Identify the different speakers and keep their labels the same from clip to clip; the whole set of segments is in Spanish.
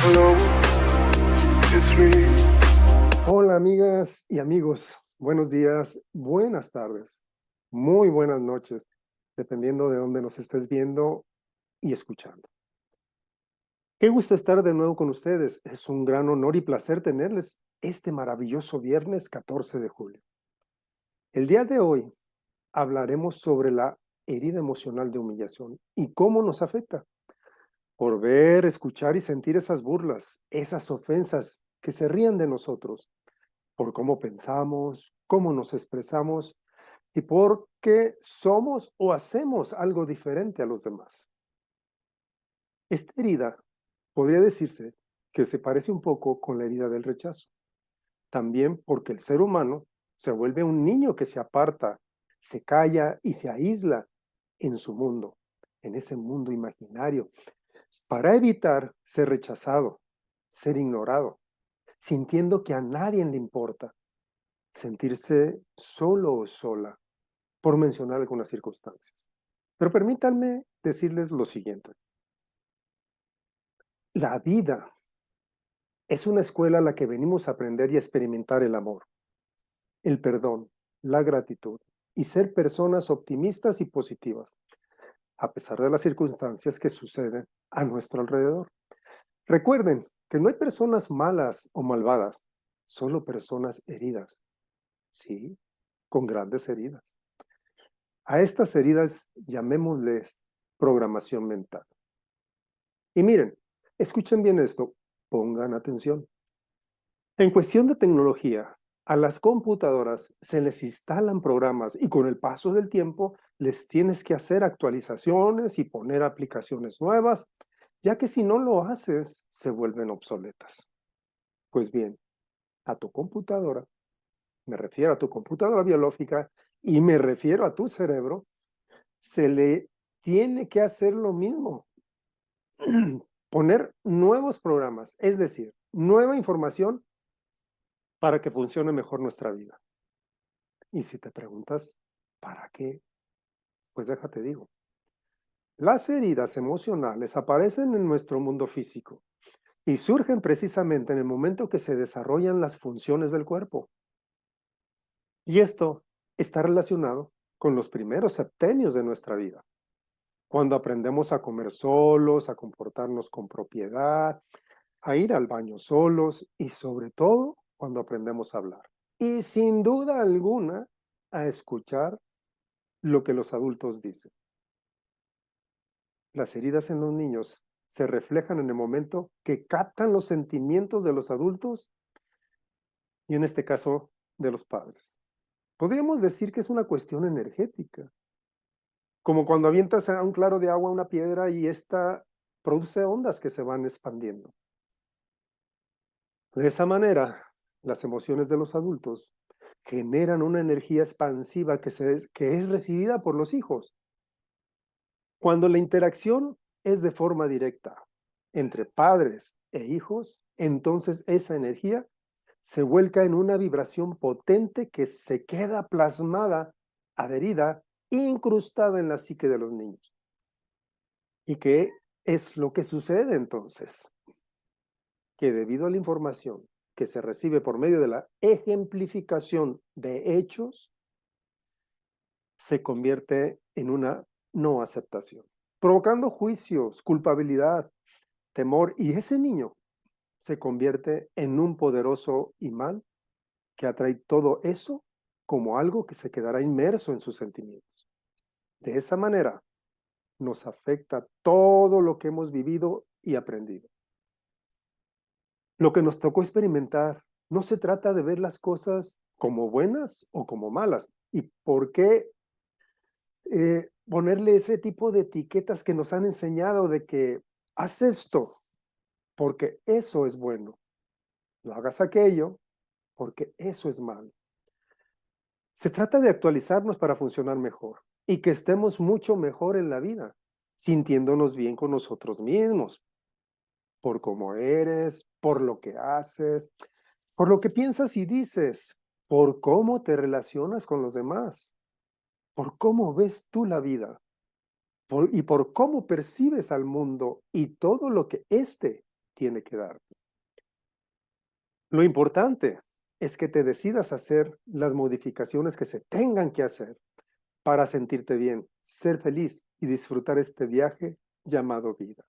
Speaker 1: Hello, it's me.
Speaker 2: Hola amigas y amigos, buenos días, buenas tardes, muy buenas noches, dependiendo de dónde nos estés viendo y escuchando. Qué gusto estar de nuevo con ustedes, es un gran honor y placer tenerles este maravilloso viernes 14 de julio. El día de hoy hablaremos sobre la herida emocional de humillación y cómo nos afecta. Por ver, escuchar y sentir esas burlas, esas ofensas que se rían de nosotros, por cómo pensamos, cómo nos expresamos y por qué somos o hacemos algo diferente a los demás. Esta herida podría decirse que se parece un poco con la herida del rechazo. También porque el ser humano se vuelve un niño que se aparta, se calla y se aísla en su mundo, en ese mundo imaginario, para evitar ser rechazado, ser ignorado, sintiendo que a nadie le importa, sentirse solo o sola, por mencionar algunas circunstancias. Pero permítanme decirles lo siguiente. La vida es una escuela a la que venimos a aprender y a experimentar el amor, el perdón, la gratitud y ser personas optimistas y positivas, a pesar de las circunstancias que suceden a nuestro alrededor. Recuerden que no hay personas malas o malvadas, solo personas heridas, sí, con grandes heridas. A estas heridas llamémosles programación mental. Y miren, escuchen bien esto, pongan atención. En cuestión de tecnología, a las computadoras se les instalan programas y con el paso del tiempo les tienes que hacer actualizaciones y poner aplicaciones nuevas, ya que si no lo haces, se vuelven obsoletas. Pues bien, a tu computadora, me refiero a tu computadora biológica y me refiero a tu cerebro, se le tiene que hacer lo mismo. Poner nuevos programas, es decir, nueva información para que funcione mejor nuestra vida. Y si te preguntas, ¿para qué? Pues déjate digo. Las heridas emocionales aparecen en nuestro mundo físico y surgen precisamente en el momento que se desarrollan las funciones del cuerpo. Y esto está relacionado con los primeros septenios de nuestra vida, cuando aprendemos a comer solos, a comportarnos con propiedad, a ir al baño solos y sobre todo cuando aprendemos a hablar. Y sin duda alguna, a escuchar lo que los adultos dicen. Las heridas en los niños se reflejan en el momento que captan los sentimientos de los adultos y en este caso de los padres. Podríamos decir que es una cuestión energética, como cuando avientas a un claro de agua una piedra y esta produce ondas que se van expandiendo. De esa manera, las emociones de los adultos generan una energía expansiva que es recibida por los hijos. Cuando la interacción es de forma directa entre padres e hijos, entonces esa energía se vuelca en una vibración potente que se queda plasmada, adherida, incrustada en la psique de los niños. ¿Y qué es lo que sucede entonces? Que debido a la información que se recibe por medio de la ejemplificación de hechos, se convierte en una no aceptación, provocando juicios, culpabilidad, temor, y ese niño se convierte en un poderoso imán que atrae todo eso como algo que se quedará inmerso en sus sentimientos. De esa manera nos afecta todo lo que hemos vivido y aprendido. Lo que nos tocó experimentar no se trata de ver las cosas como buenas o como malas. ¿Y por qué ponerle ese tipo de etiquetas que nos han enseñado de que haz esto porque eso es bueno, no hagas aquello porque eso es malo? Se trata de actualizarnos para funcionar mejor y que estemos mucho mejor en la vida, sintiéndonos bien con nosotros mismos, por cómo eres, por lo que haces, por lo que piensas y dices, por cómo te relacionas con los demás, por cómo ves tú la vida y por cómo percibes al mundo y todo lo que éste tiene que darte. Lo importante es que te decidas hacer las modificaciones que se tengan que hacer para sentirte bien, ser feliz y disfrutar este viaje llamado vida.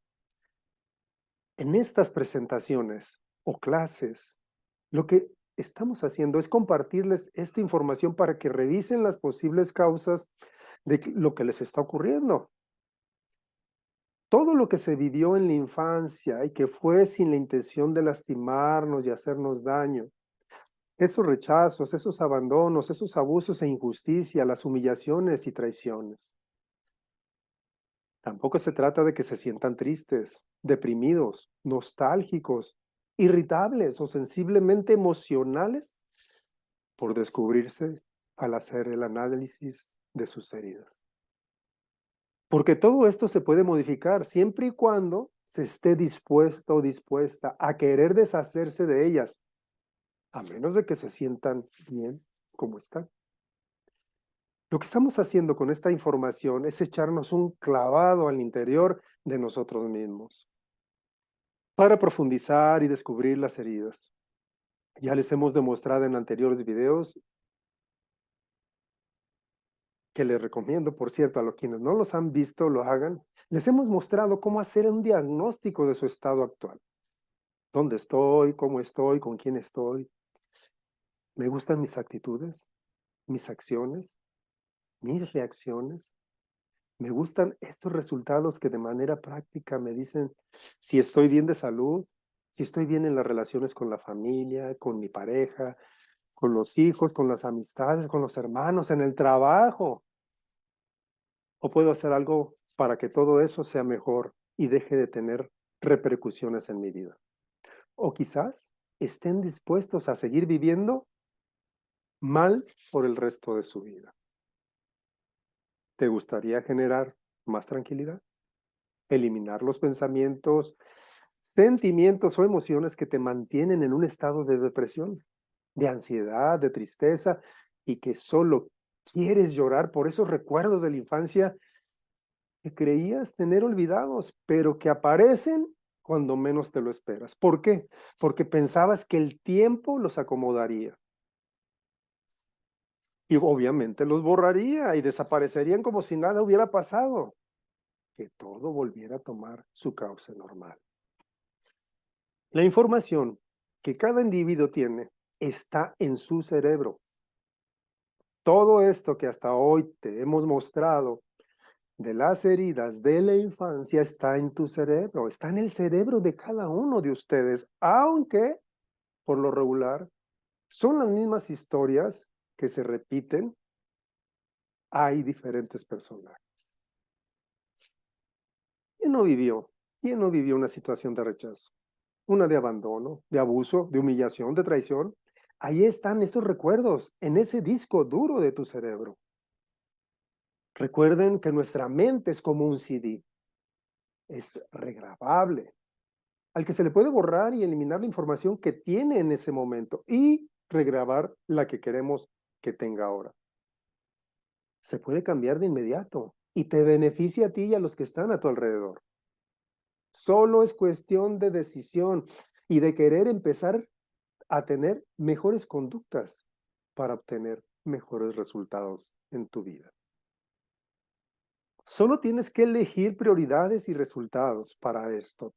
Speaker 2: En estas presentaciones o clases, lo que estamos haciendo es compartirles esta información para que revisen las posibles causas de lo que les está ocurriendo. Todo lo que se vivió en la infancia y que fue sin la intención de lastimarnos y hacernos daño, esos rechazos, esos abandonos, esos abusos e injusticia, las humillaciones y traiciones. Tampoco se trata de que se sientan tristes, deprimidos, nostálgicos, irritables o sensiblemente emocionales por descubrirse al hacer el análisis de sus heridas. Porque todo esto se puede modificar siempre y cuando se esté dispuesto o dispuesta a querer deshacerse de ellas, a menos de que se sientan bien como están. Lo que estamos haciendo con esta información es echarnos un clavado al interior de nosotros mismos para profundizar y descubrir las heridas. Ya les hemos demostrado en anteriores videos, que les recomiendo, por cierto, a los quienes no los han visto, lo hagan. Les hemos mostrado cómo hacer un diagnóstico de su estado actual. ¿Dónde estoy? ¿Cómo estoy? ¿Con quién estoy? ¿Me gustan mis actitudes? ¿Mis acciones? ¿Mis reacciones? Me gustan estos resultados que de manera práctica me dicen si estoy bien de salud, si estoy bien en las relaciones con la familia, con mi pareja, con los hijos, con las amistades, con los hermanos, en el trabajo. O puedo hacer algo para que todo eso sea mejor y deje de tener repercusiones en mi vida. O quizás estén dispuestos a seguir viviendo mal por el resto de su vida. ¿Te gustaría generar más tranquilidad? Eliminar los pensamientos, sentimientos o emociones que te mantienen en un estado de depresión, de ansiedad, de tristeza y que solo quieres llorar por esos recuerdos de la infancia que creías tener olvidados, pero que aparecen cuando menos te lo esperas. ¿Por qué? Porque pensabas que el tiempo los acomodaría. Y obviamente los borraría y desaparecerían como si nada hubiera pasado. Que todo volviera a tomar su cauce normal. La información que cada individuo tiene está en su cerebro. Todo esto que hasta hoy te hemos mostrado de las heridas de la infancia está en tu cerebro, está en el cerebro de cada uno de ustedes, aunque por lo regular son las mismas historias que se repiten, hay diferentes personajes. ¿Quién no vivió? ¿Quién no vivió una situación de rechazo? Una de abandono, de abuso, de humillación, de traición. Ahí están esos recuerdos, en ese disco duro de tu cerebro. Recuerden que nuestra mente es como un CD, es regrabable, al que se le puede borrar y eliminar la información que tiene en ese momento y regrabar la que queremos que tenga ahora. Se puede cambiar de inmediato y te beneficia a ti y a los que están a tu alrededor. Solo es cuestión de decisión y de querer empezar a tener mejores conductas para obtener mejores resultados en tu vida. Solo tienes que elegir prioridades y resultados para esto.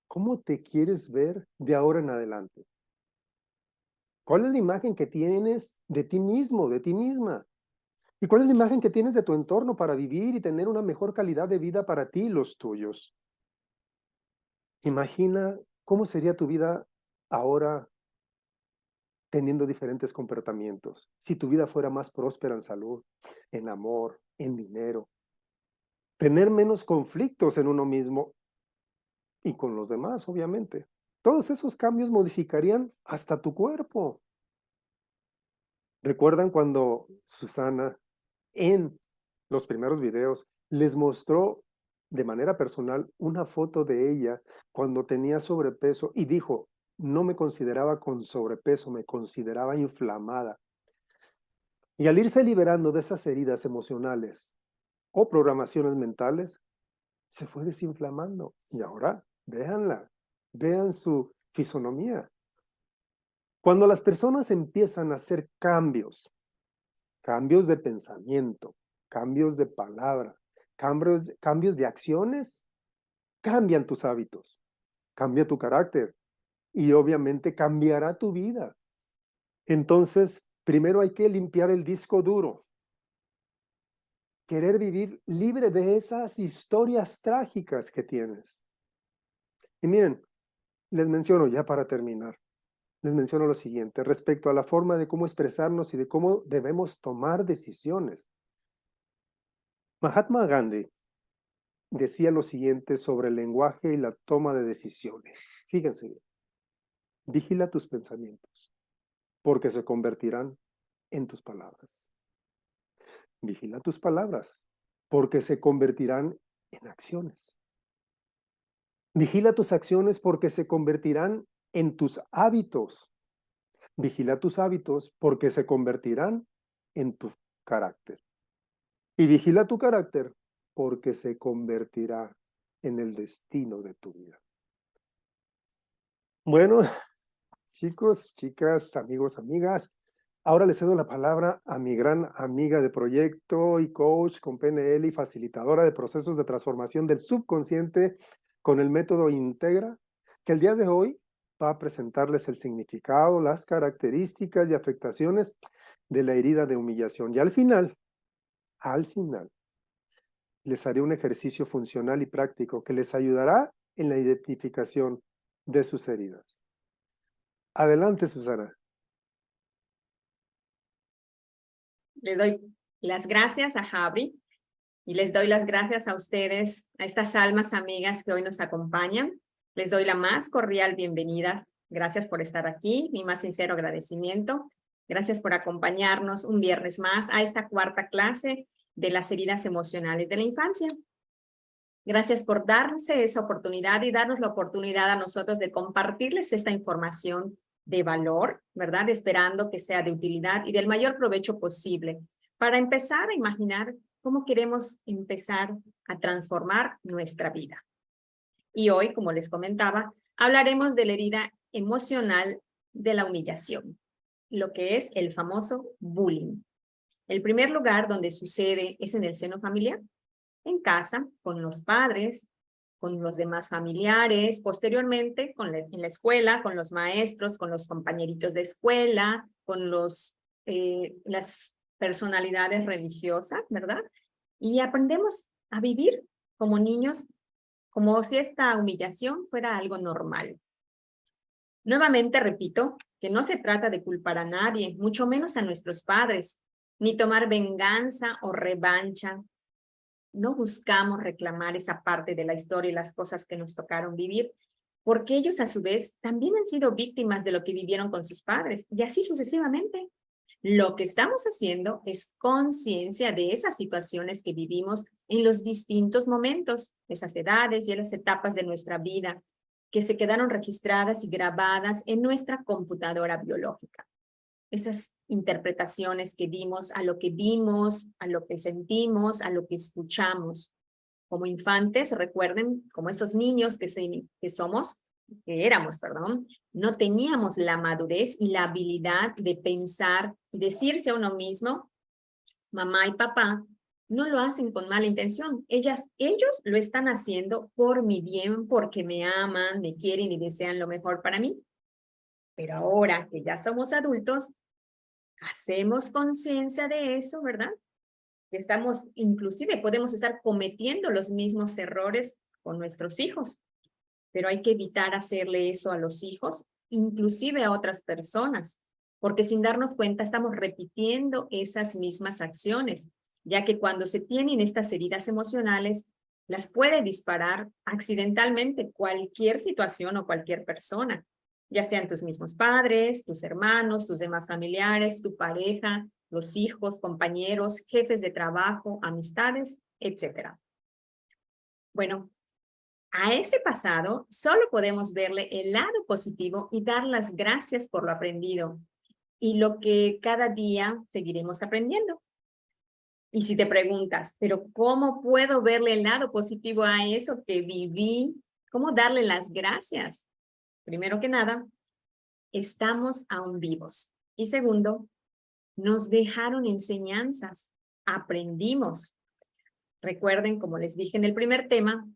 Speaker 2: ¿Cómo te quieres ver de ahora en adelante? ¿Cuál es la imagen que tienes de ti mismo, de ti misma? ¿Y cuál es la imagen que tienes de tu entorno para vivir y tener una mejor calidad de vida para ti y los tuyos? Imagina cómo sería tu vida ahora teniendo diferentes comportamientos. Si tu vida fuera más próspera en salud, en amor, en dinero, tener menos conflictos en uno mismo y con los demás, obviamente. Todos esos cambios modificarían hasta tu cuerpo. ¿Recuerdan cuando Susana en los primeros videos les mostró de manera personal una foto de ella cuando tenía sobrepeso y dijo, no me consideraba con sobrepeso, me consideraba inflamada? Y al irse liberando de esas heridas emocionales o programaciones mentales, se fue desinflamando. Y ahora, véanla, vean su fisonomía. Cuando las personas empiezan a hacer cambios de pensamiento, cambios de palabra, cambios de acciones, cambian tus hábitos, cambia tu carácter y obviamente cambiará tu vida. Entonces, primero hay que limpiar el disco duro. Querer vivir libre de esas historias trágicas que tienes. Y miren, les menciono ya para terminar, les menciono lo siguiente respecto a la forma de cómo expresarnos y de cómo debemos tomar decisiones. Mahatma Gandhi decía lo siguiente sobre el lenguaje y la toma de decisiones. Fíjense bien. Vigila tus pensamientos, porque se convertirán en tus palabras. Vigila tus palabras, porque se convertirán en acciones. Vigila tus acciones porque se convertirán en tus hábitos. Vigila tus hábitos porque se convertirán en tu carácter. Y vigila tu carácter porque se convertirá en el destino de tu vida. Bueno, chicos, chicas, amigos, amigas, ahora le cedo la palabra a mi gran amiga de proyecto y coach con PNL y facilitadora de procesos de transformación del subconsciente con el método Integra, que el día de hoy va a presentarles el significado, las características y afectaciones de la herida de humillación. Y al final, les haré un ejercicio funcional y práctico que les ayudará en la identificación de sus heridas. Adelante, Susana.
Speaker 3: Le doy las gracias a Javi y les doy las gracias a ustedes, a estas almas amigas que hoy nos acompañan. Les doy la más cordial bienvenida. Gracias por estar aquí, mi más sincero agradecimiento. Gracias por acompañarnos un viernes más a esta cuarta clase de las heridas emocionales de la infancia. Gracias por darse esa oportunidad y darnos la oportunidad a nosotros de compartirles esta información de valor, ¿verdad? Esperando que sea de utilidad y del mayor provecho posible para empezar a imaginar cómo queremos empezar a transformar nuestra vida. Y hoy, como les comentaba, hablaremos de la herida emocional de la humillación, lo que es el famoso bullying. El primer lugar donde sucede es en el seno familiar, en casa, con los padres, con los demás familiares, posteriormente en la escuela, con los maestros, con los compañeritos de escuela, con las personalidades religiosas, ¿verdad? Y aprendemos a vivir como niños, como si esta humillación fuera algo normal. Nuevamente repito que no se trata de culpar a nadie, mucho menos a nuestros padres, ni tomar venganza o revancha. No buscamos reclamar esa parte de la historia y las cosas que nos tocaron vivir, porque ellos a su vez también han sido víctimas de lo que vivieron con sus padres, y así sucesivamente. Lo que estamos haciendo es conciencia de esas situaciones que vivimos en los distintos momentos, esas edades y las etapas de nuestra vida, que se quedaron registradas y grabadas en nuestra computadora biológica. Esas interpretaciones que dimos a lo que vimos, a lo que sentimos, a lo que escuchamos. Como infantes, recuerden, como esos niños que éramos, no teníamos la madurez y la habilidad de pensar, decirse a uno mismo, mamá y papá no lo hacen con mala intención. Ellos lo están haciendo por mi bien, porque me aman, me quieren y desean lo mejor para mí. Pero ahora que ya somos adultos, hacemos conciencia de eso, ¿verdad? Inclusive podemos estar cometiendo los mismos errores con nuestros hijos, pero hay que evitar hacerle eso a los hijos, inclusive a otras personas, porque sin darnos cuenta estamos repitiendo esas mismas acciones, ya que cuando se tienen estas heridas emocionales, las puede disparar accidentalmente cualquier situación o cualquier persona, ya sean tus mismos padres, tus hermanos, tus demás familiares, tu pareja, los hijos, compañeros, jefes de trabajo, amistades, etc. Bueno, a ese pasado solo podemos verle el lado positivo y dar las gracias por lo aprendido y lo que cada día seguiremos aprendiendo. Y si te preguntas, ¿pero cómo puedo verle el lado positivo a eso que viví? ¿Cómo darle las gracias? Primero que nada, estamos aún vivos. Y segundo, nos dejaron enseñanzas, aprendimos. Recuerden, como les dije en el primer tema,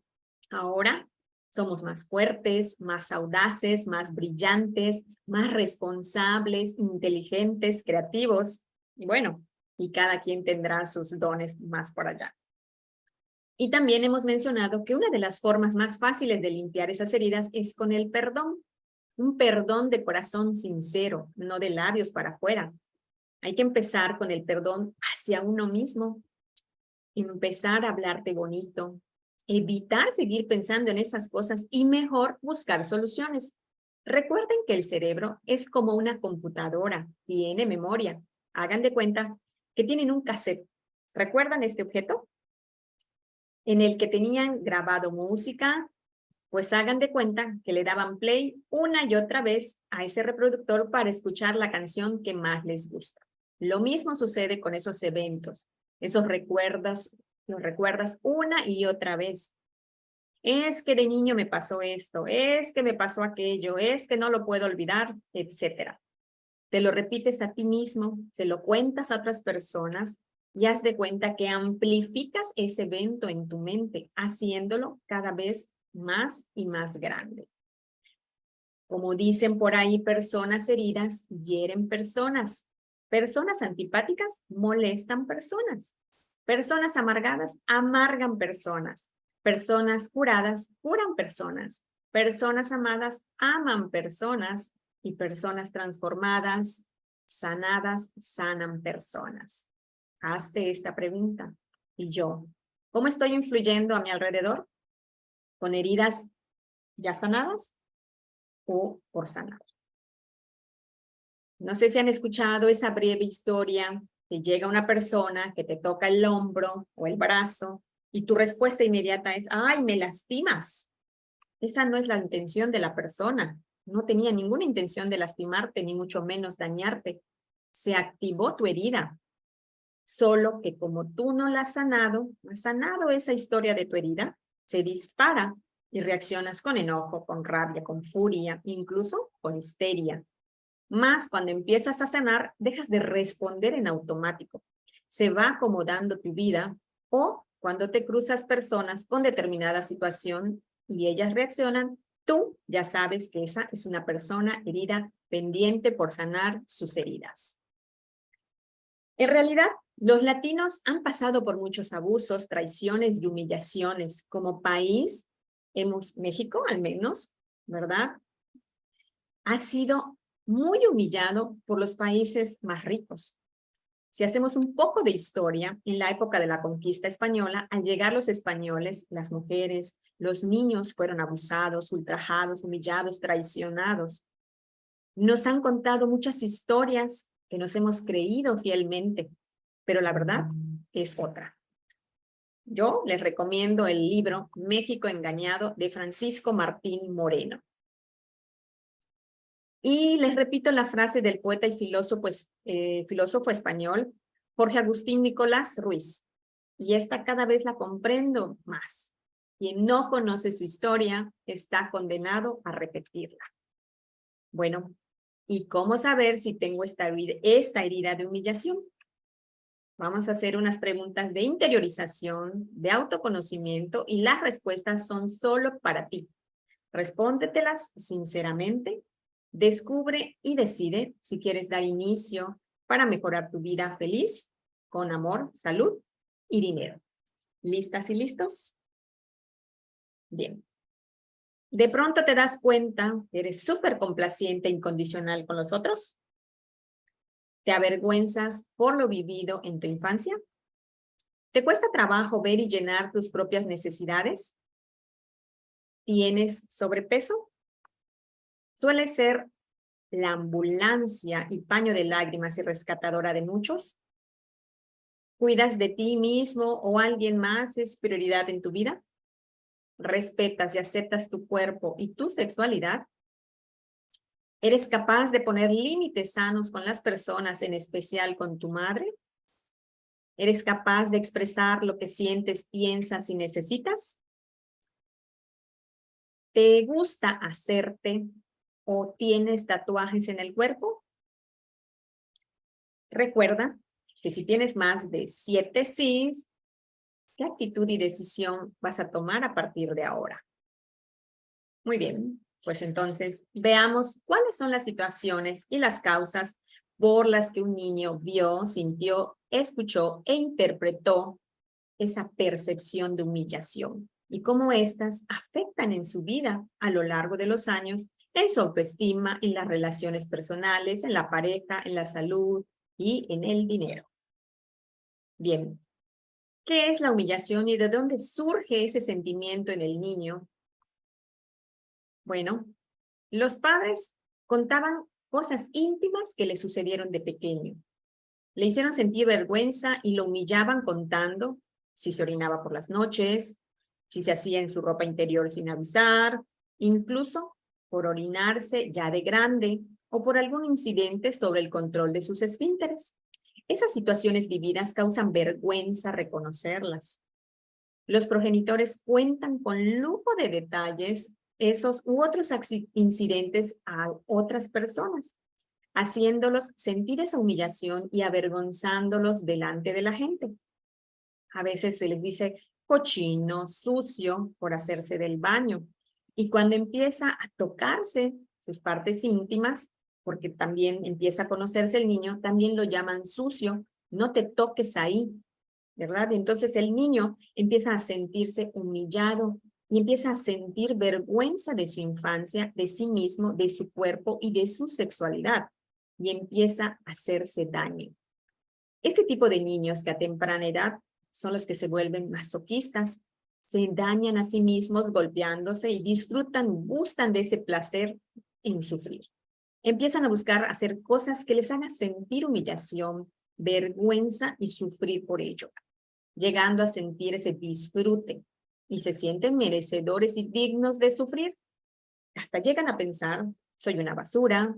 Speaker 3: ahora somos más fuertes, más audaces, más brillantes, más responsables, inteligentes, creativos. Y bueno, y cada quien tendrá sus dones más por allá. Y también hemos mencionado que una de las formas más fáciles de limpiar esas heridas es con el perdón. Un perdón de corazón sincero, no de labios para afuera. Hay que empezar con el perdón hacia uno mismo. Empezar a hablarte bonito. Evitar seguir pensando en esas cosas y mejor buscar soluciones. Recuerden que el cerebro es como una computadora, tiene memoria. Hagan de cuenta que tienen un cassette. ¿Recuerdan este objeto? En el que tenían grabado música, pues hagan de cuenta que le daban play una y otra vez a ese reproductor para escuchar la canción que más les gusta. Lo mismo sucede con esos eventos, esos recuerdos, los recuerdas una y otra vez. Es que de niño me pasó esto, es que me pasó aquello, es que no lo puedo olvidar, etcétera. Te lo repites a ti mismo, se lo cuentas a otras personas y haz de cuenta que amplificas ese evento en tu mente, haciéndolo cada vez más y más grande. Como dicen por ahí, personas heridas hieren personas. Personas antipáticas molestan personas. Personas amargadas amargan personas. Personas curadas curan personas. Personas amadas aman personas. Y personas transformadas, sanadas, sanan personas. Hazte esta pregunta. ¿Y yo? ¿Cómo estoy influyendo a mi alrededor? ¿Con heridas ya sanadas o por sanar? No sé si han escuchado esa breve historia que llega una persona que te toca el hombro o el brazo y tu respuesta inmediata es, ¡ay, me lastimas! Esa no es la intención de la persona. No tenía ninguna intención de lastimarte, ni mucho menos dañarte. Se activó tu herida. Solo que como tú no la has sanado esa historia de tu herida, se dispara y reaccionas con enojo, con rabia, con furia, incluso con histeria. Más cuando empiezas a sanar, dejas de responder en automático. Se va acomodando tu vida o cuando te cruzas personas con determinada situación y ellas reaccionan, tú ya sabes que esa es una persona herida pendiente por sanar sus heridas. En realidad, los latinos han pasado por muchos abusos, traiciones y humillaciones. Como país, México al menos, ¿verdad? Ha sido muy humillado por los países más ricos. Si hacemos un poco de historia, en la época de la conquista española, al llegar los españoles, las mujeres, los niños fueron abusados, ultrajados, humillados, traicionados. Nos han contado muchas historias que nos hemos creído fielmente, pero la verdad es otra. Yo les recomiendo el libro México Engañado de Francisco Martín Moreno. Y les repito la frase del poeta y filósofo español Jorge Agustín Nicolás Ruiz. Y esta cada vez la comprendo más. Quien no conoce su historia está condenado a repetirla. Bueno, ¿y cómo saber si tengo esta herida de humillación? Vamos a hacer unas preguntas de interiorización, de autoconocimiento, y las respuestas son solo para ti. Respóndetelas sinceramente. Descubre y decide si quieres dar inicio para mejorar tu vida feliz, con amor, salud y dinero. ¿Listas y listos? Bien. ¿De pronto te das cuenta que eres súper complaciente e incondicional con los otros? ¿Te avergüenzas por lo vivido en tu infancia? ¿Te cuesta trabajo ver y llenar tus propias necesidades? ¿Tienes sobrepeso? Suele ser la ambulancia y paño de lágrimas y rescatadora de muchos. ¿Cuidas de ti mismo o alguien más es prioridad en tu vida? ¿Respetas y aceptas tu cuerpo y tu sexualidad? ¿Eres capaz de poner límites sanos con las personas, en especial con tu madre? ¿Eres capaz de expresar lo que sientes, piensas y necesitas? ¿Te gusta hacerte o tienes tatuajes en el cuerpo? Recuerda que si tienes más de 7 sís, ¿qué actitud y decisión vas a tomar a partir de ahora? Muy bien, pues entonces veamos cuáles son las situaciones y las causas por las que un niño vio, sintió, escuchó e interpretó esa percepción de humillación y cómo éstas afectan en su vida a lo largo de los años, en su autoestima, en las relaciones personales, en la pareja, en la salud y en el dinero. Bien, ¿qué es la humillación y de dónde surge ese sentimiento en el niño? Bueno, los padres contaban cosas íntimas que le sucedieron de pequeño. Le hicieron sentir vergüenza y lo humillaban contando si se orinaba por las noches, si se hacía en su ropa interior sin avisar, incluso por orinarse ya de grande o por algún incidente sobre el control de sus esfínteres. Esas situaciones vividas causan vergüenza reconocerlas. Los progenitores cuentan con lujo de detalles esos u otros incidentes a otras personas, haciéndolos sentir esa humillación y avergonzándolos delante de la gente. A veces se les dice cochino, sucio, por hacerse del baño. Y cuando empieza a tocarse sus partes íntimas, porque también empieza a conocerse el niño, también lo llaman sucio, no te toques ahí, ¿verdad? Entonces el niño empieza a sentirse humillado y empieza a sentir vergüenza de su infancia, de sí mismo, de su cuerpo y de su sexualidad, y empieza a hacerse daño. Este tipo de niños que a temprana edad son los que se vuelven masoquistas, se dañan a sí mismos golpeándose y disfrutan, gustan de ese placer en sufrir. Empiezan a buscar hacer cosas que les hagan sentir humillación, vergüenza y sufrir por ello, llegando a sentir ese disfrute y se sienten merecedores y dignos de sufrir. Hasta llegan a pensar, soy una basura,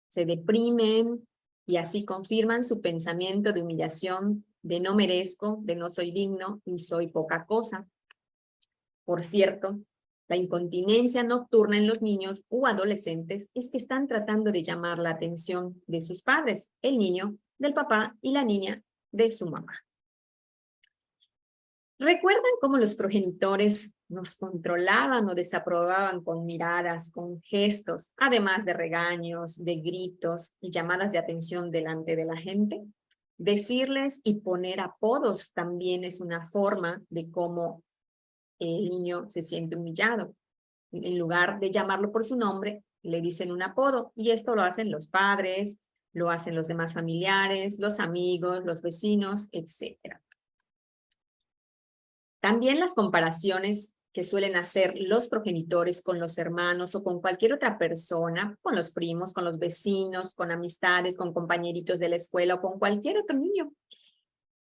Speaker 3: se deprimen y así confirman su pensamiento de humillación, de no merezco, de no soy digno y soy poca cosa. Por cierto, la incontinencia nocturna en los niños u adolescentes es que están tratando de llamar la atención de sus padres, el niño del papá y la niña de su mamá. ¿Recuerdan cómo los progenitores nos controlaban o desaprobaban con miradas, con gestos, además de regaños, de gritos y llamadas de atención delante de la gente? Decirles y poner apodos también es una forma de cómo el niño se siente humillado. En lugar de llamarlo por su nombre, le dicen un apodo, y esto lo hacen los padres, lo hacen los demás familiares, los amigos, los vecinos, etc. También las comparaciones que suelen hacer los progenitores con los hermanos o con cualquier otra persona, con los primos, con los vecinos, con amistades, con compañeritos de la escuela o con cualquier otro niño,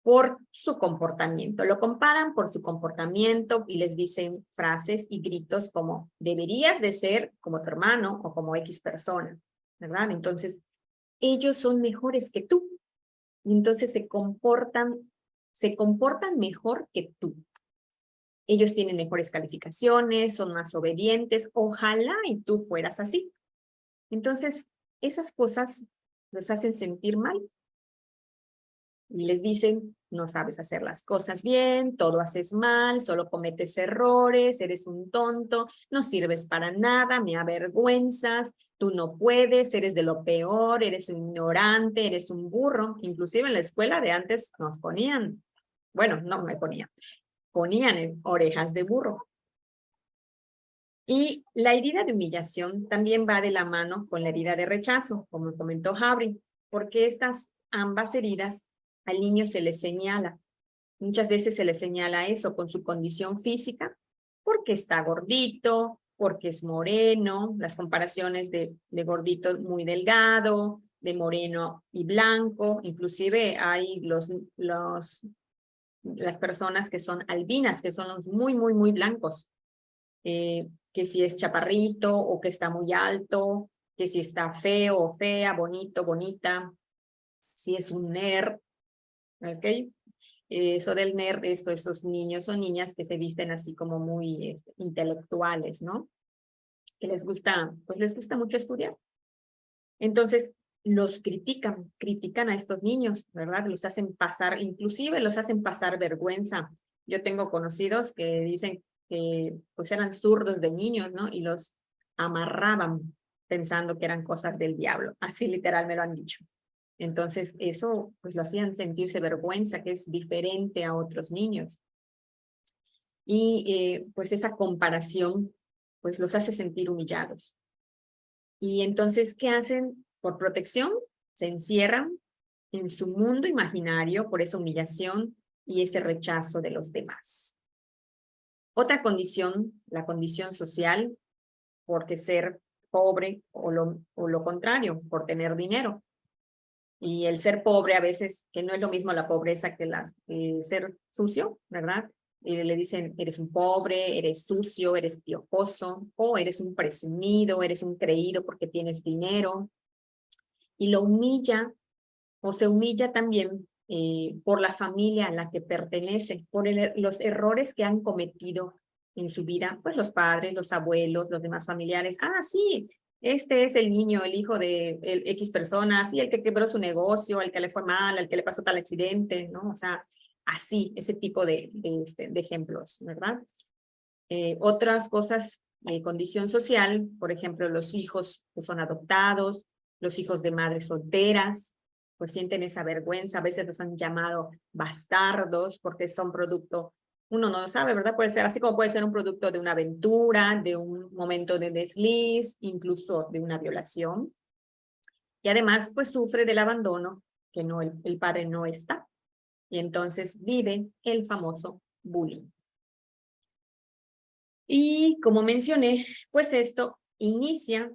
Speaker 3: por su comportamiento. Lo comparan por su comportamiento y les dicen frases y gritos como deberías de ser como tu hermano o como X persona, ¿verdad? Entonces, ellos son mejores que tú. Y entonces se comportan mejor que tú. Ellos tienen mejores calificaciones, son más obedientes, ojalá y tú fueras así. Entonces, esas cosas los hacen sentir mal. Y les dicen, no sabes hacer las cosas bien, todo haces mal, solo cometes errores, eres un tonto, no sirves para nada, me avergüenzas, tú no puedes, eres de lo peor, eres un ignorante, eres un burro. Inclusive en la escuela de antes nos ponían, bueno, no me ponían orejas de burro. Y la herida de humillación también va de la mano con la herida de rechazo, como comentó Habri, porque estas ambas heridas al niño se le señala. Muchas veces se le señala eso con su condición física, porque está gordito, porque es moreno, las comparaciones de gordito muy delgado, de moreno y blanco, inclusive hay las personas que son albinas, que son los muy, muy, muy blancos, que si es chaparrito o que está muy alto, que si está feo o fea, bonito, bonita, si es un nerd, ¿ok? Eso del nerd es pues, esos niños o niñas que se visten así como muy intelectuales, ¿no? que les gusta mucho estudiar. Entonces, los critican a estos niños, ¿verdad? Los hacen pasar, inclusive los hacen pasar vergüenza. Yo tengo conocidos que dicen que pues eran zurdos de niños, ¿no? Y los amarraban pensando que eran cosas del diablo. Así literal me lo han dicho. Entonces, eso pues lo hacían sentirse vergüenza, que es diferente a otros niños. Y pues esa comparación pues los hace sentir humillados. Y entonces, ¿qué hacen? Por protección, se encierran en su mundo imaginario por esa humillación y ese rechazo de los demás. Otra condición, la condición social, porque ser pobre o lo contrario, por tener dinero. Y el ser pobre a veces, que no es lo mismo la pobreza que ser sucio, ¿verdad? Le dicen, eres un pobre, eres sucio, eres piojoso, o eres un presumido, eres un creído porque tienes dinero. Y lo humilla, o se humilla también por la familia a la que pertenece, por los errores que han cometido en su vida, pues los padres, los abuelos, los demás familiares. Ah, sí, este es el niño, el hijo de X persona, sí, el que quebró su negocio, el que le fue mal, el que le pasó tal accidente, ¿no? O sea, así, ese tipo de ejemplos, ¿verdad? Otras cosas, condición social, por ejemplo, los hijos que son adoptados, los hijos de madres solteras, pues sienten esa vergüenza, a veces los han llamado bastardos porque son producto, uno no lo sabe, ¿verdad? Puede ser así como puede ser un producto de una aventura, de un momento de desliz, incluso de una violación. Y además, pues sufre del abandono, que no, el padre no está. Y entonces vive el famoso bullying. Y como mencioné, pues esto inicia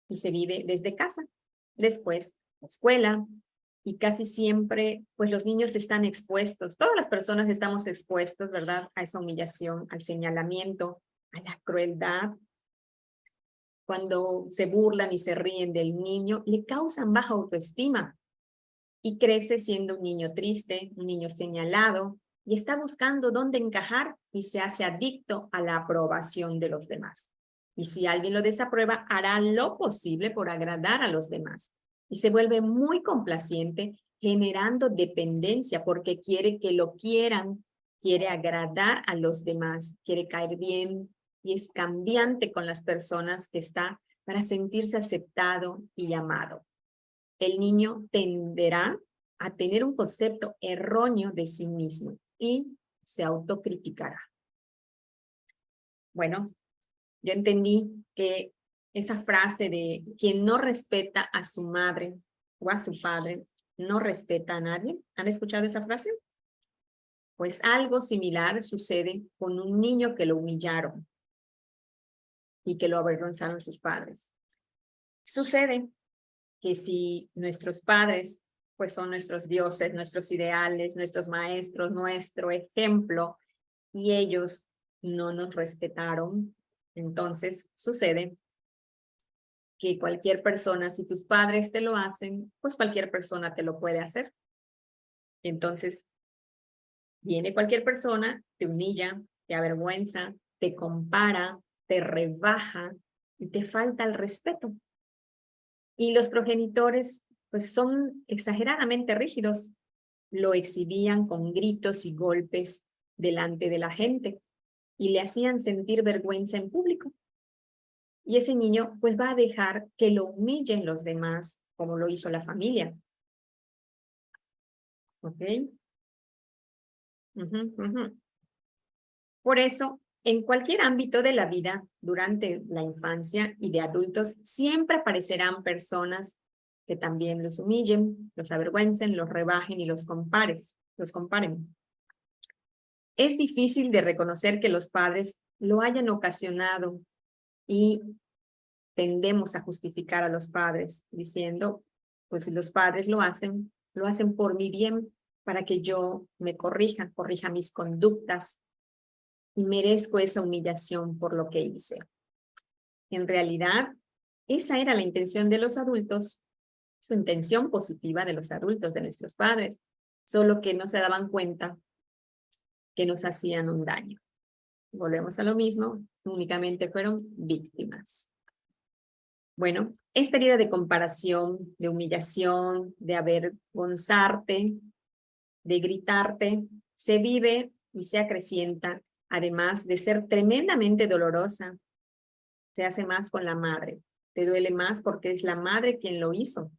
Speaker 3: y se vive desde casa, después la escuela, y casi siempre, pues los niños están expuestos, todas las personas estamos expuestos, ¿verdad? A esa humillación, al señalamiento, a la crueldad. Cuando se burlan y se ríen del niño, le causan baja autoestima y crece siendo un niño triste, un niño señalado, y está buscando dónde encajar y se hace adicto a la aprobación de los demás. Y si alguien lo desaprueba, hará lo posible por agradar a los demás. Y se vuelve muy complaciente, generando dependencia porque quiere que lo quieran, quiere agradar a los demás, quiere caer bien y es cambiante con las personas que está para sentirse aceptado y amado. El niño tenderá a tener un concepto erróneo de sí mismo y se autocriticará. Bueno, yo entendí que esa frase de quien no respeta a su madre o a su padre, no respeta a nadie. ¿Han escuchado esa frase? Pues algo similar sucede con un niño que lo humillaron y que lo avergonzaron sus padres. Sucede que si nuestros padres pues son nuestros dioses, nuestros ideales, nuestros maestros, nuestro ejemplo, y ellos no nos respetaron, entonces sucede que cualquier persona, si tus padres te lo hacen, pues cualquier persona te lo puede hacer. Entonces, viene cualquier persona, te humilla, te avergüenza, te compara, te rebaja y te falta el respeto. Y los progenitores pues son exageradamente rígidos, lo exhibían con gritos y golpes delante de la gente y le hacían sentir vergüenza en público. Y ese niño pues va a dejar que lo humillen los demás, como lo hizo la familia. ¿Ok? Por eso, en cualquier ámbito de la vida, durante la infancia y de adultos, siempre aparecerán personas que también los humillen, los avergüencen, los rebajen y los comparen. Es difícil de reconocer que los padres lo hayan ocasionado y tendemos a justificar a los padres diciendo, pues si los padres lo hacen por mi bien, para que yo me corrija mis conductas y merezco esa humillación por lo que hice. En realidad, esa era la intención de los adultos, su intención positiva de los adultos, de nuestros padres, solo que no se daban cuenta que nos hacían un daño. Volvemos a lo mismo, únicamente fueron víctimas. Bueno, esta herida de comparación, de humillación, de avergonzarte, de gritarte, se vive y se acrecienta, además de ser tremendamente dolorosa. Se hace más con la madre. Te duele más porque es la madre quien lo hizo.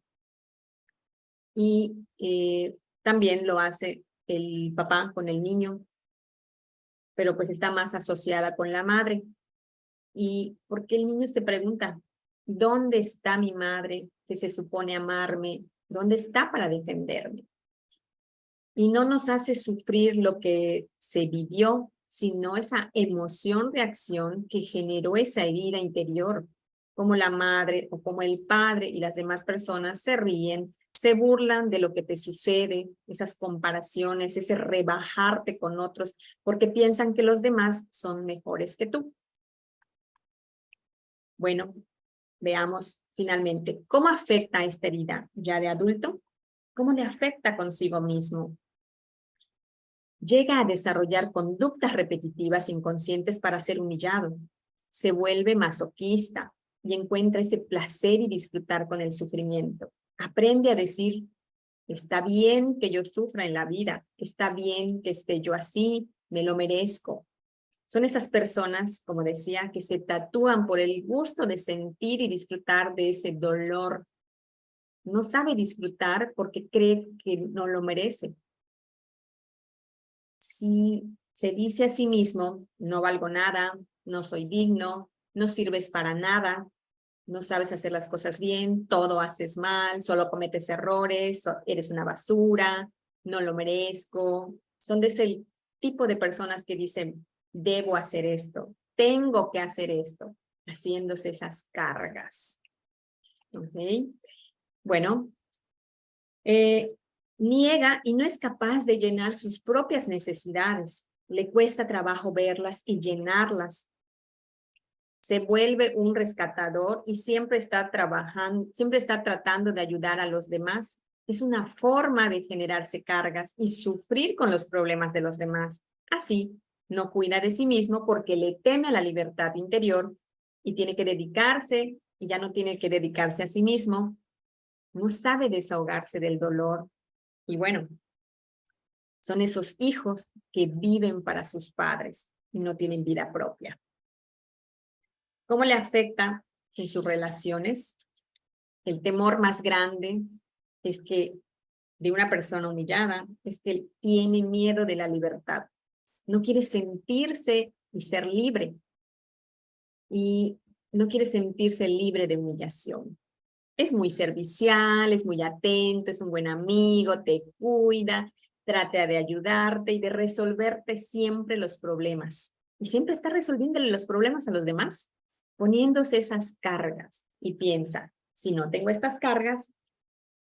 Speaker 3: Y también lo hace el papá con el niño, pero pues está más asociada con la madre. Y porque el niño se pregunta, ¿dónde está mi madre que se supone amarme? ¿Dónde está para defenderme? Y no nos hace sufrir lo que se vivió, sino esa emoción, reacción que generó esa herida interior, como la madre o como el padre y las demás personas se ríen, se burlan de lo que te sucede, esas comparaciones, ese rebajarte con otros, porque piensan que los demás son mejores que tú. Bueno, veamos finalmente, ¿cómo afecta esta herida ya de adulto? ¿Cómo le afecta consigo mismo? Llega a desarrollar conductas repetitivas inconscientes para ser humillado. Se vuelve masoquista y encuentra ese placer y disfrutar con el sufrimiento. Aprende a decir, está bien que yo sufra en la vida, está bien que esté yo así, me lo merezco. Son esas personas, como decía, que se tatúan por el gusto de sentir y disfrutar de ese dolor. No sabe disfrutar porque cree que no lo merece. Si se dice a sí mismo, no valgo nada, no soy digno, no sirves para nada, no sabes hacer las cosas bien, todo haces mal, solo cometes errores, eres una basura, no lo merezco. Son de ese tipo de personas que dicen, debo hacer esto, tengo que hacer esto, haciéndose esas cargas. ¿Ok? Bueno, niega y no es capaz de llenar sus propias necesidades. Le cuesta trabajo verlas y llenarlas. Se vuelve un rescatador y siempre está trabajando, siempre está tratando de ayudar a los demás. Es una forma de generarse cargas y sufrir con los problemas de los demás. Así, no cuida de sí mismo porque le teme a la libertad interior y tiene que dedicarse, y ya no tiene que dedicarse a sí mismo. No sabe desahogarse del dolor. Y bueno, son esos hijos que viven para sus padres y no tienen vida propia. ¿Cómo le afecta en sus relaciones? El temor más grande es que de una persona humillada es que él tiene miedo de la libertad. No quiere sentirse y ser libre. Y no quiere sentirse libre de humillación. Es muy servicial, es muy atento, es un buen amigo, te cuida, trata de ayudarte y de resolverte siempre los problemas. Y siempre está resolviéndole los problemas a los demás, poniéndose esas cargas. Y piensa, si no tengo estas cargas,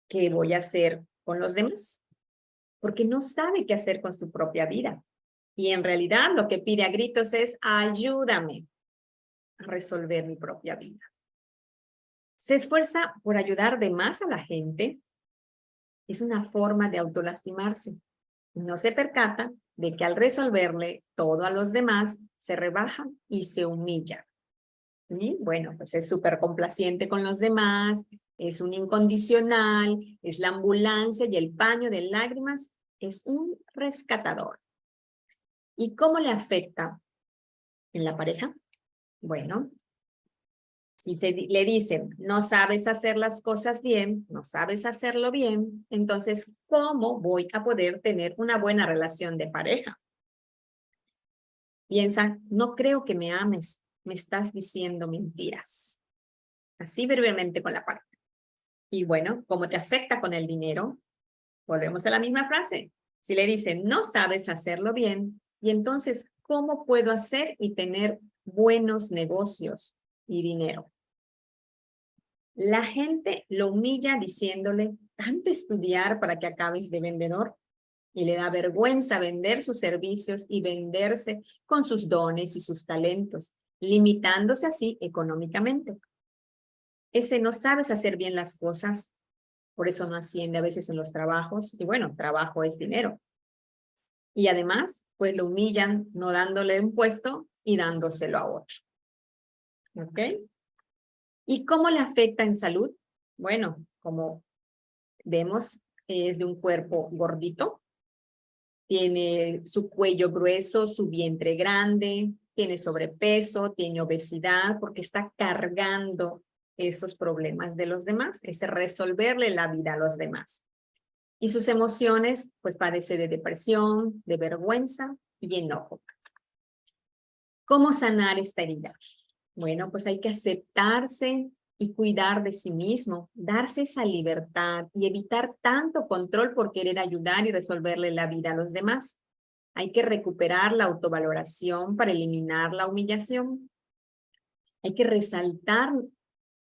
Speaker 3: ¿qué voy a hacer con los demás? Porque no sabe qué hacer con su propia vida. Y en realidad lo que pide a gritos es, ayúdame a resolver mi propia vida. Se esfuerza por ayudar de más a la gente. Es una forma de autolastimarse. No se percata de que al resolverle todo a los demás, se rebaja y se humilla. Y bueno, pues es súper complaciente con los demás, es un incondicional, es la ambulancia y el paño de lágrimas, es un rescatador. ¿Y cómo le afecta en la pareja? Bueno, si le dicen, no sabes hacer las cosas bien, no sabes hacerlo bien, entonces, ¿cómo voy a poder tener una buena relación de pareja? Piensan, no creo que me ames, me estás diciendo mentiras. Así brevemente con la pareja. Y bueno, ¿cómo te afecta con el dinero? Volvemos a la misma frase. Si le dicen, no sabes hacerlo bien, y entonces, ¿cómo puedo hacer y tener buenos negocios y dinero? La gente lo humilla diciéndole, tanto estudiar para que acabes de vendedor, y le da vergüenza vender sus servicios y venderse con sus dones y sus talentos, limitándose así económicamente. Ese no sabes hacer bien las cosas, por eso no asciende a veces en los trabajos, y bueno, trabajo es dinero. Y además, pues lo humillan no dándole un puesto y dándoselo a otro. ¿Ok? ¿Y cómo le afecta en salud? Bueno, como vemos, es de un cuerpo gordito, tiene su cuello grueso, su vientre grande, tiene sobrepeso, tiene obesidad, porque está cargando esos problemas de los demás, es resolverle la vida a los demás. Y sus emociones, pues padece de depresión, de vergüenza y enojo. ¿Cómo sanar esta herida? Bueno, pues hay que aceptarse y cuidar de sí mismo, darse esa libertad y evitar tanto control por querer ayudar y resolverle la vida a los demás. Hay que recuperar la autovaloración para eliminar la humillación. Hay que resaltar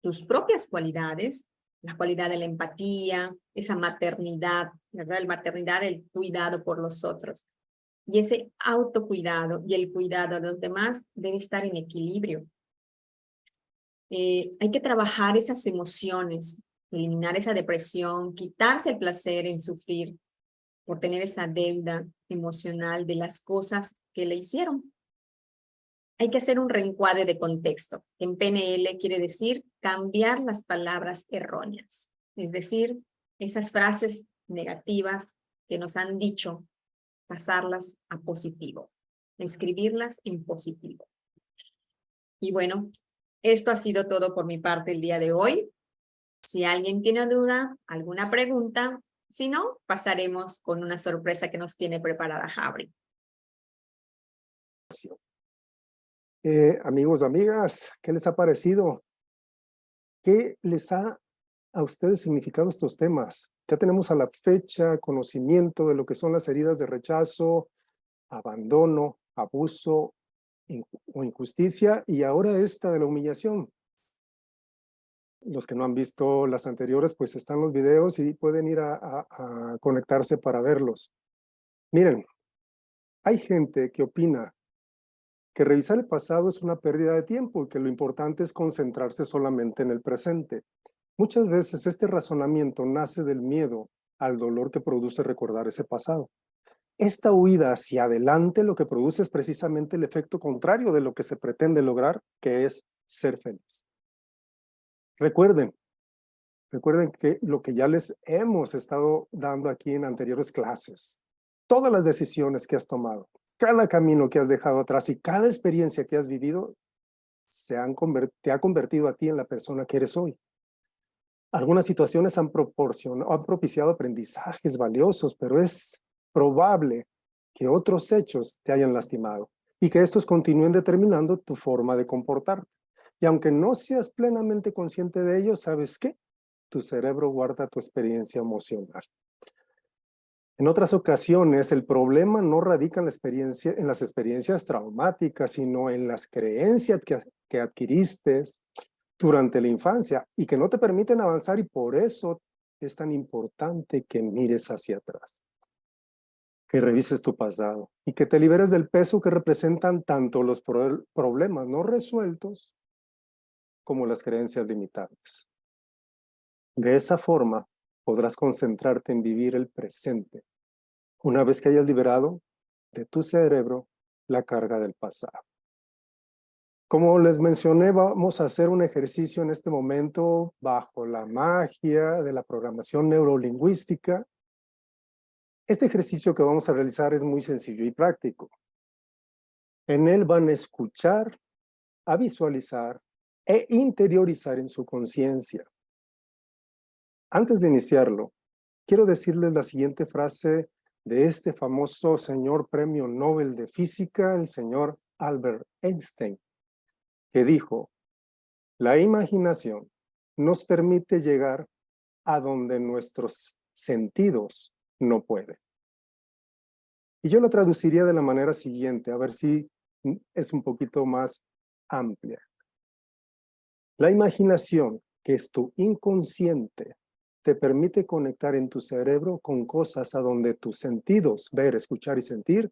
Speaker 3: tus propias cualidades, la cualidad de la empatía, esa maternidad, ¿verdad? La maternidad, el cuidado por los otros. Y ese autocuidado y el cuidado de los demás debe estar en equilibrio. Hay que trabajar esas emociones, eliminar esa depresión, quitarse el placer en sufrir por tener esa deuda emocional de las cosas que le hicieron. Hay que hacer un reencuadre de contexto. En PNL quiere decir cambiar las palabras erróneas, es decir, esas frases negativas que nos han dicho, pasarlas a positivo, escribirlas en positivo. Y bueno, esto ha sido todo por mi parte el día de hoy. Si alguien tiene duda, alguna pregunta, si no, pasaremos con una sorpresa que nos tiene preparada Jabri.
Speaker 2: Amigos, amigas, ¿qué les ha parecido? ¿Qué les ha a ustedes significado estos temas? Ya tenemos a la fecha conocimiento de lo que son las heridas de rechazo, abandono, abuso o injusticia, y ahora esta de la humillación. Los que no han visto las anteriores, pues están los videos y pueden ir a conectarse para verlos. Miren, hay gente que opina que revisar el pasado es una pérdida de tiempo y que lo importante es concentrarse solamente en el presente. Muchas veces este razonamiento nace del miedo al dolor que produce recordar ese pasado. Esta huida hacia adelante lo que produce es precisamente el efecto contrario de lo que se pretende lograr, que es ser feliz. Recuerden que lo que ya les hemos estado dando aquí en anteriores clases, todas las decisiones que has tomado, cada camino que has dejado atrás y cada experiencia que has vivido, te ha convertido a ti en la persona que eres hoy. Algunas situaciones han propiciado aprendizajes valiosos, pero es probable que otros hechos te hayan lastimado y que estos continúen determinando tu forma de comportarte. Y aunque no seas plenamente consciente de ello, ¿sabes qué? Tu cerebro guarda tu experiencia emocional. En otras ocasiones, el problema no radica en las experiencias traumáticas, sino en las creencias que adquiriste durante la infancia y que no te permiten avanzar, y por eso es tan importante que mires hacia atrás, que revises tu pasado y que te liberes del peso que representan tanto los problemas no resueltos como las creencias limitantes. De esa forma podrás concentrarte en vivir el presente, una vez que hayas liberado de tu cerebro la carga del pasado. Como les mencioné, vamos a hacer un ejercicio en este momento bajo la magia de la programación neurolingüística. Este ejercicio que vamos a realizar es muy sencillo y práctico. En él van a escuchar, a visualizar e interiorizar en su conciencia. Antes de iniciarlo, quiero decirles la siguiente frase de este famoso señor premio Nobel de Física, el señor Albert Einstein, que dijo: la imaginación nos permite llegar a donde nuestros sentidos no pueden. Y yo lo traduciría de la manera siguiente, a ver si es un poquito más amplia. La imaginación, que es tu inconsciente, te permite conectar en tu cerebro con cosas a donde tus sentidos, ver, escuchar y sentir,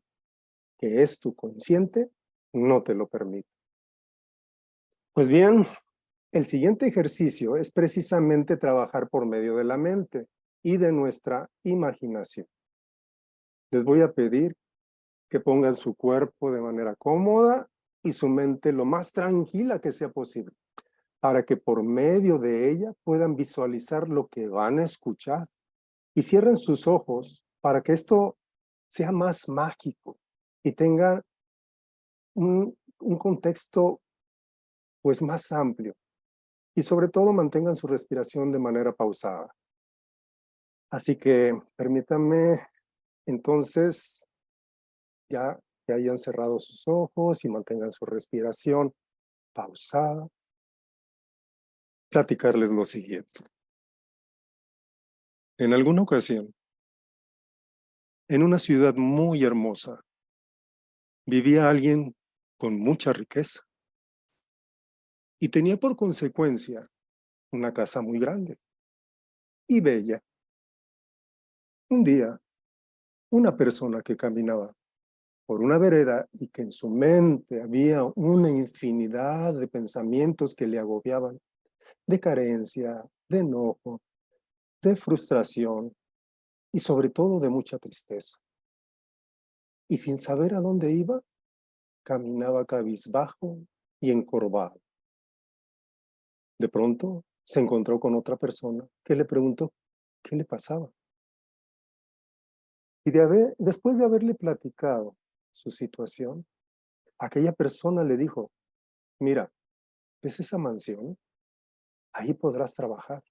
Speaker 2: que es tu consciente, no te lo permite. Pues bien, el siguiente ejercicio es precisamente trabajar por medio de la mente y de nuestra imaginación. Les voy a pedir que pongan su cuerpo de manera cómoda y su mente lo más tranquila que sea posible. para que por medio de ella puedan visualizar lo que van a escuchar y cierren sus ojos para que esto sea más mágico y tenga un contexto pues más amplio y sobre todo mantengan su respiración de manera pausada. Así que permítanme entonces ya que hayan cerrado sus ojos y mantengan su respiración pausada, platicarles lo siguiente. En alguna ocasión, en una ciudad muy hermosa, vivía alguien con mucha riqueza y tenía por consecuencia una casa muy grande y bella. Un día, una persona que caminaba por una vereda y que en su mente había una infinidad de pensamientos que le agobiaban, de carencia, de enojo, de frustración y sobre todo de mucha tristeza. Y sin saber a dónde iba, caminaba cabizbajo y encorvado. De pronto se encontró con otra persona que le preguntó qué le pasaba. Y después de haberle platicado su situación, aquella persona le dijo, mira, ¿ves esa mansión? Ahí podrás trabajar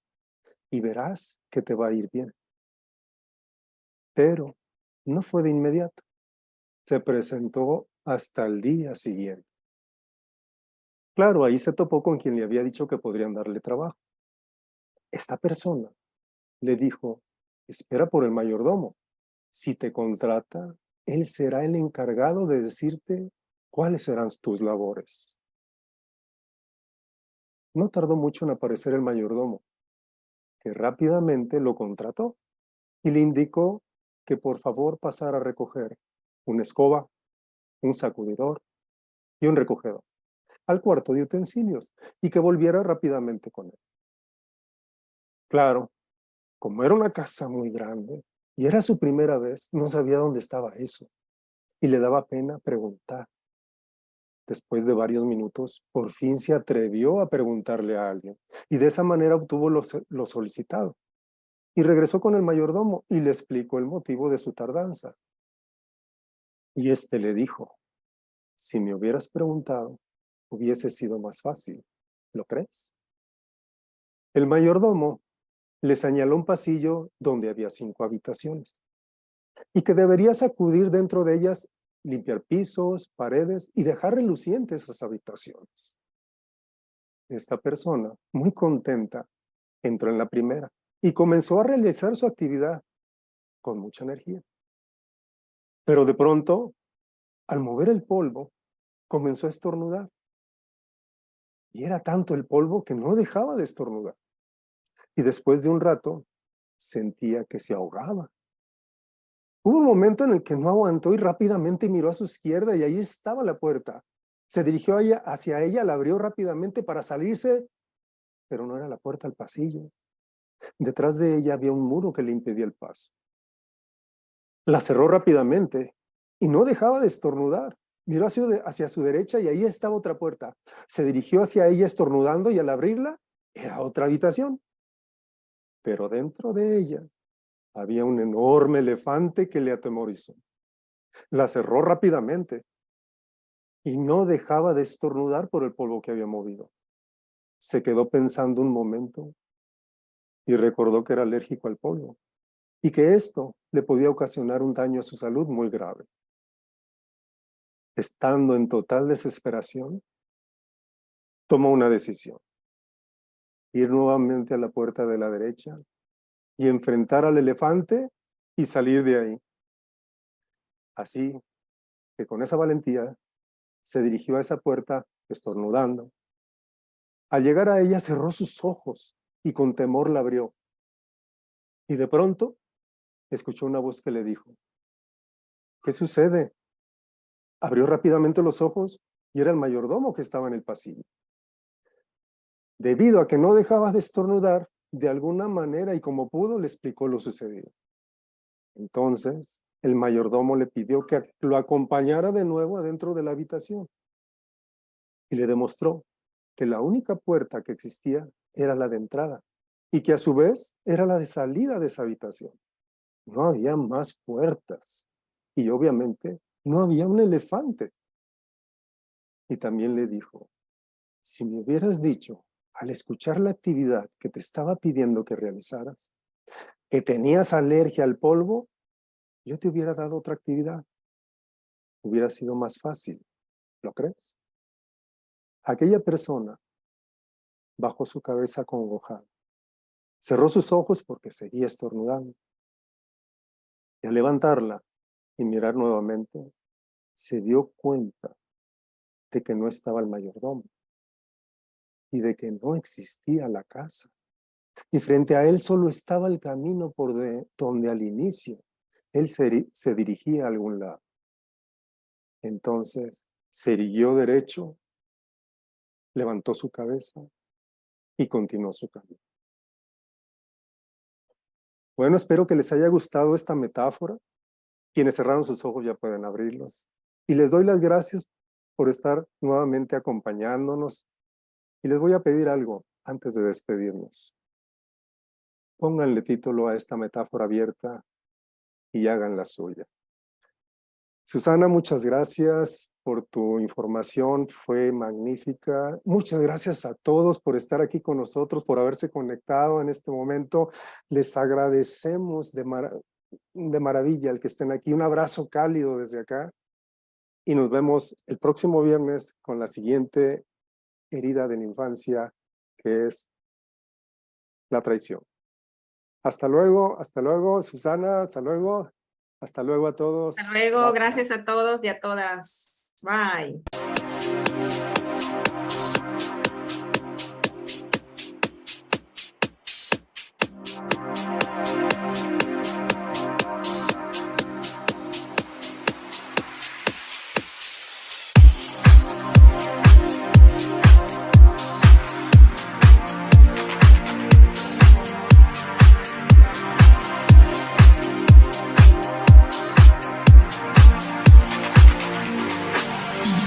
Speaker 2: y verás que te va a ir bien. Pero no fue de inmediato. Se presentó hasta el día siguiente. Claro, ahí se topó con quien le había dicho que podrían darle trabajo. Esta persona le dijo, espera por el mayordomo. Si te contrata, él será el encargado de decirte cuáles serán tus labores. No tardó mucho en aparecer el mayordomo, que rápidamente lo contrató y le indicó que por favor pasara a recoger una escoba, un sacudidor y un recogedor al cuarto de utensilios y que volviera rápidamente con él. Claro, como era una casa muy grande y era su primera vez, no sabía dónde estaba eso y le daba pena preguntar. Después de varios minutos, por fin se atrevió a preguntarle a alguien y de esa manera obtuvo lo solicitado. Y regresó con el mayordomo y le explicó el motivo de su tardanza. Y este le dijo, si me hubieras preguntado, hubiese sido más fácil. ¿Lo crees? El mayordomo le señaló un pasillo donde había 5 habitaciones y que deberías acudir dentro de ellas, limpiar pisos, paredes y dejar relucientes esas habitaciones. Esta persona, muy contenta, entró en la primera y comenzó a realizar su actividad con mucha energía. Pero de pronto, al mover el polvo, comenzó a estornudar. Y era tanto el polvo que no dejaba de estornudar. Y después de un rato, sentía que se ahogaba. Hubo un momento en el que no aguantó y rápidamente miró a su izquierda y ahí estaba la puerta. Se dirigió hacia ella, la abrió rápidamente para salirse, pero no era la puerta al pasillo. Detrás de ella había un muro que le impedía el paso. La cerró rápidamente y no dejaba de estornudar. Miró hacia su derecha y ahí estaba otra puerta. Se dirigió hacia ella estornudando y al abrirla era otra habitación. Pero dentro de ella había un enorme elefante que le atemorizó. La cerró rápidamente y no dejaba de estornudar por el polvo que había movido. Se quedó pensando un momento y recordó que era alérgico al polvo y que esto le podía ocasionar un daño a su salud muy grave. Estando en total desesperación, tomó una decisión: ir nuevamente a la puerta de la derecha y enfrentar al elefante y salir de ahí. Así que con esa valentía se dirigió a esa puerta estornudando. Al llegar a ella cerró sus ojos y con temor la abrió. Y de pronto escuchó una voz que le dijo, ¿qué sucede? Abrió rápidamente los ojos y era el mayordomo que estaba en el pasillo. Debido a que no dejaba de estornudar, de alguna manera y como pudo, le explicó lo sucedido. Entonces, el mayordomo le pidió que lo acompañara de nuevo adentro de la habitación y le demostró que la única puerta que existía era la de entrada y que a su vez era la de salida de esa habitación. No había más puertas y obviamente no había un elefante. Y también le dijo, si me hubieras dicho al escuchar la actividad que te estaba pidiendo que realizaras, que tenías alergia al polvo, yo te hubiera dado otra actividad. Hubiera sido más fácil, ¿lo crees? Aquella persona bajó su cabeza acongojada, cerró sus ojos porque seguía estornudando. Y al levantarla y mirar nuevamente, se dio cuenta de que no estaba el mayordomo y de que no existía la casa. Y frente a él solo estaba el camino por donde al inicio él se dirigía a algún lado. Entonces se irguió derecho, levantó su cabeza y continuó su camino. Bueno, espero que les haya gustado esta metáfora. Quienes cerraron sus ojos ya pueden abrirlos. Y les doy las gracias por estar nuevamente acompañándonos. Y les voy a pedir algo antes de despedirnos. Pónganle título a esta metáfora abierta y hagan la suya. Susana, muchas gracias por tu información, fue magnífica. Muchas gracias a todos por estar aquí con nosotros, por haberse conectado en este momento. Les agradecemos de maravilla el que estén aquí. Un abrazo cálido desde acá y nos vemos el próximo viernes con la siguiente herida de la infancia, que es la traición. Hasta luego, Susana, hasta luego a todos.
Speaker 3: Hasta luego,
Speaker 2: Chao.
Speaker 3: gracias a todos y a todas. Bye.